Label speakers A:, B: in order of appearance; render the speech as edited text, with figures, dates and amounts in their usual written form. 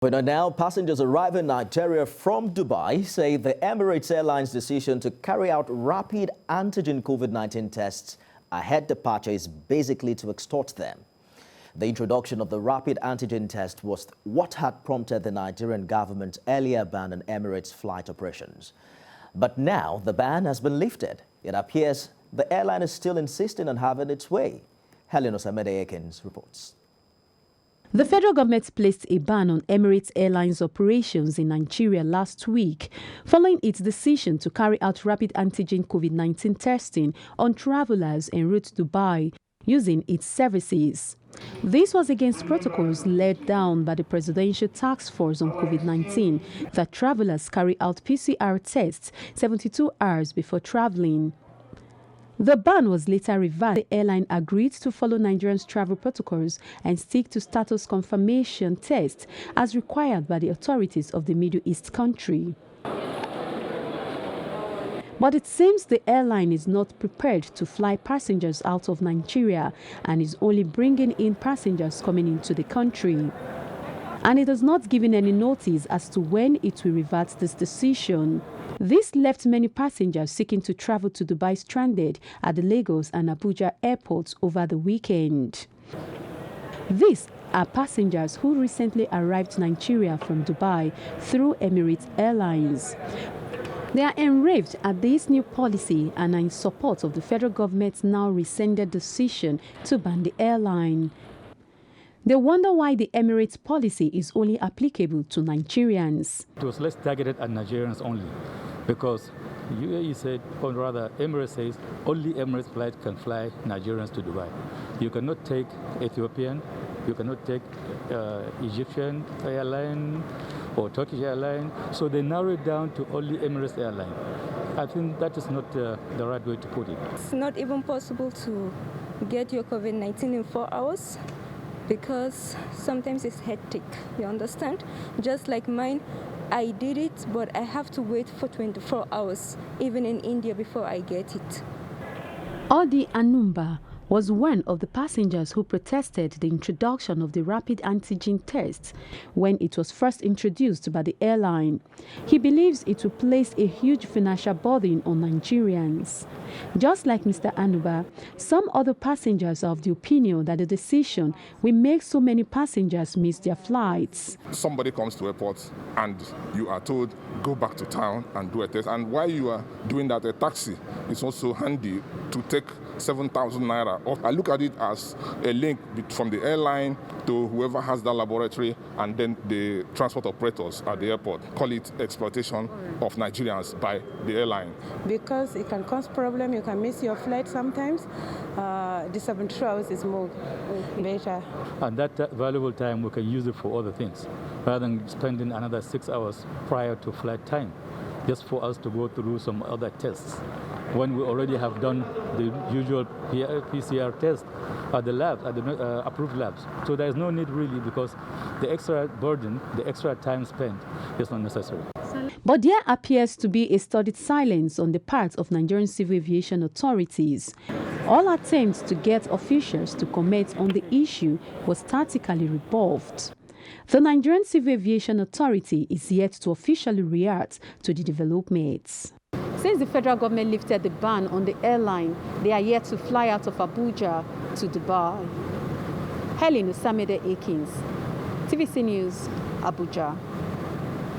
A: But now, passengers arriving in Nigeria from Dubai say the Emirates Airlines decision to carry out rapid antigen COVID-19 tests ahead departure is basically to extort them. The introduction of the rapid antigen test was what had prompted the Nigerian government earlier ban on Emirates flight operations. But now the ban has been lifted. It appears the airline is still insisting on having its way. Helen Osamede-Ekins reports.
B: The federal government placed a ban on Emirates Airlines operations in Nigeria last week, following its decision to carry out rapid antigen COVID-19 testing on travelers en route to Dubai using its services. This was against protocols laid down by the Presidential Task Force on COVID-19 that travelers carry out PCR tests 72 hours before traveling. The ban was later reversed. The airline agreed to follow Nigerians' travel protocols and stick to status confirmation tests as required by the authorities of the Middle East country. But it seems the airline is not prepared to fly passengers out of Nigeria and is only bringing in passengers coming into the country. And it has not given any notice as to when it will revert this decision. This left many passengers seeking to travel to Dubai stranded at the Lagos and Abuja airports over the weekend. These are passengers who recently arrived to Nigeria from Dubai through Emirates Airlines. They are enraged at this new policy and are in support of the federal government's now rescinded decision to ban the airline. They wonder why the Emirates policy is only applicable to Nigerians.
C: It was less targeted at Nigerians only because UAE said, or rather Emirates says, only Emirates flight can fly Nigerians to Dubai. You cannot take Ethiopian, you cannot take Egyptian airline or Turkish airline. So they narrowed it down to only Emirates airline. I think that is not the right way to put it.
D: It's not even possible to get your COVID-19 in 4 hours. Because sometimes it's hectic, you understand? Just like mine, I did it, but I have to wait for 24 hours, even in India, before I get it.
B: Odi Anumba was one of the passengers who protested the introduction of the rapid antigen test when it was first introduced by the airline. He believes it will place a huge financial burden on Nigerians. Just like Mr. Anuba, some other passengers are of the opinion that the decision will make so many passengers miss their flights.
E: Somebody comes to airport and you are told, go back to town and do a test. And while you are doing that, a taxi is also handy to take 7,000 naira off. I look at it as a link from the airline to whoever has that laboratory and then the transport operators at the airport. Call it exploitation of Nigerians by the airline.
F: Because it can cause problem, you can miss your flight sometimes. The 72 hours is more better.
C: And that valuable time we can use it for other things rather than spending another 6 hours prior to flight time just for us to go through some other tests when we already have done the usual PCR test at the labs, at the approved labs. So there is no need really, because the extra burden, the extra time spent is not necessary.
B: But there appears to be a studied silence on the part of Nigerian civil aviation authorities. All attempts to get officials to comment on the issue was tactically rebuffed. The Nigerian Civil Aviation Authority is yet to officially react to the developments. Since the federal government lifted the ban on the airline, they are yet to fly out of Abuja to Dubai. Helen Osamede-Ekins, TVC News, Abuja.